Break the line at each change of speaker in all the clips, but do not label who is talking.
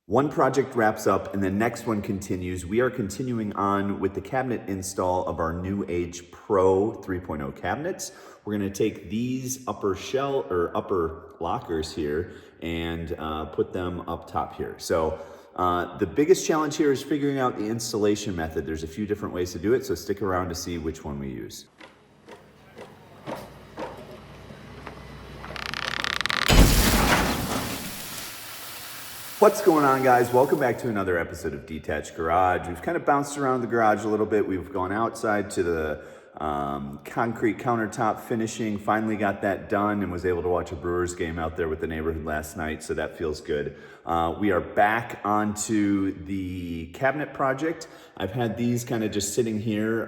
One project wraps up and the next one continues. We are continuing on with the cabinet install of our NewAge Pro 3.0 cabinets. We're gonna take these upper lockers here and put them up top here. So the biggest challenge here is figuring out the installation method. There's a few different ways to do it, so stick around to see which one we use. What's going on, guys? Welcome back to another episode of Detached Garage. We've kind of bounced around the garage a little bit. We've gone outside to the concrete countertop finishing, finally got that done and was able to watch a Brewers game out there with the neighborhood last night, so that feels good. We are back onto the cabinet project. I've had these kind of just sitting here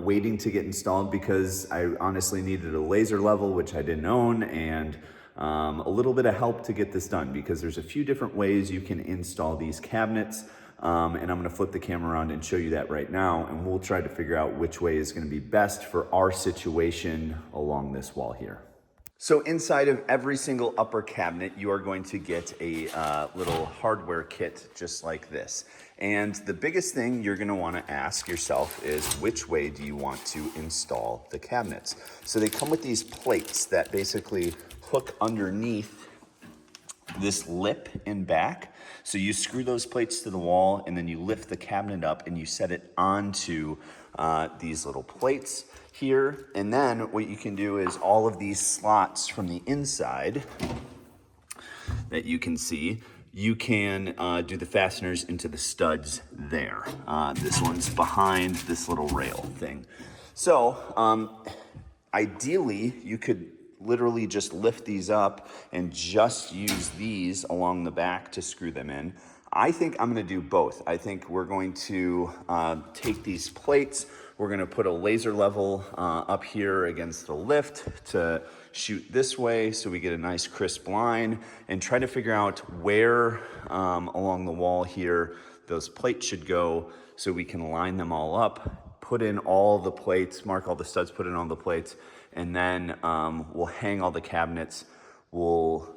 waiting to get installed because I honestly needed a laser level, which I didn't own, and a little bit of help to get this done because there's a few different ways you can install these cabinets. And I'm gonna flip the camera around and show you that right now, and we'll try to figure out which way is gonna be best for our situation along this wall here. So inside of every single upper cabinet, you are going to get a little hardware kit just like this. And the biggest thing you're gonna wanna ask yourself is, which way do you want to install the cabinets? So they come with these plates that basically hook underneath this lip in back. So you screw those plates to the wall and then you lift the cabinet up and you set it onto these little plates here. And then what you can do is all of these slots from the inside that you can see, you can do the fasteners into the studs there. This one's behind this little rail thing. So ideally you could literally just lift these up and just use these along the back to screw them in. I think I'm gonna do both. I think we're going to take these plates, we're gonna put a laser level up here against the lift to shoot this way so we get a nice crisp line, and try to figure out where along the wall here those plates should go so we can line them all up, put in all the plates, mark all the studs, put in all the plates, and then we'll hang all the cabinets. All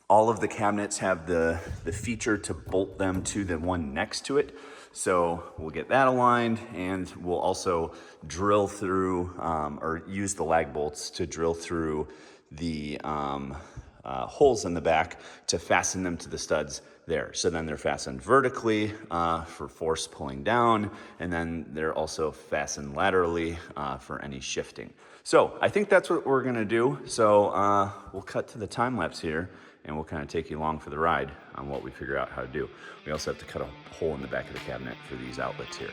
of the cabinets have the feature to bolt them to the one next to it. So we'll get that aligned, and we'll also drill through, or use the lag bolts to drill through the holes in the back to fasten them to the studs there. So then they're fastened vertically for force pulling down, and then they're also fastened laterally for any shifting. So I think that's what we're gonna do. So we'll cut to the time lapse here, and we'll kind of take you along for the ride on what we figure out how to do. We also have to cut a hole in the back of the cabinet for these outlets here.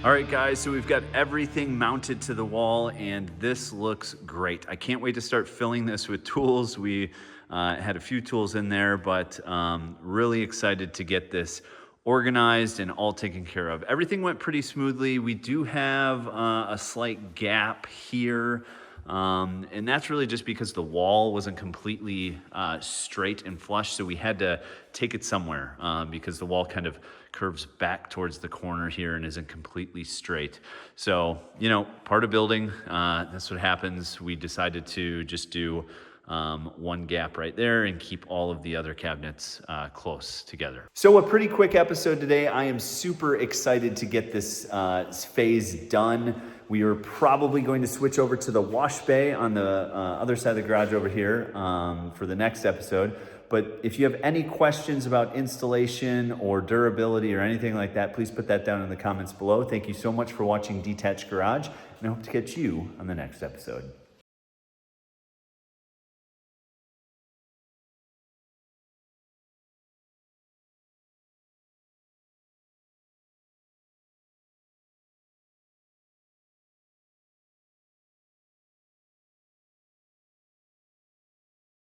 All right, guys, so we've got everything mounted to the wall, and this looks great. I can't wait to start filling this with tools. We had a few tools in there, but really excited to get this
organized and all taken care of. Everything went pretty smoothly. We do have a slight gap here, and that's really just because the wall wasn't completely straight and flush, so we had to take it somewhere because the wall kind of curves back towards the corner here and isn't completely straight. So, you know, part of building, that's what happens. We decided to just do one gap right there and keep all of the other cabinets close together.
So a pretty quick episode today. I am super excited to get this phase done. We are probably going to switch over to the wash bay on the other side of the garage over here for the next episode. But if you have any questions about installation or durability or anything like that, please put that down in the comments below. Thank you so much for watching Detached Garage, and I hope to catch you on the next episode.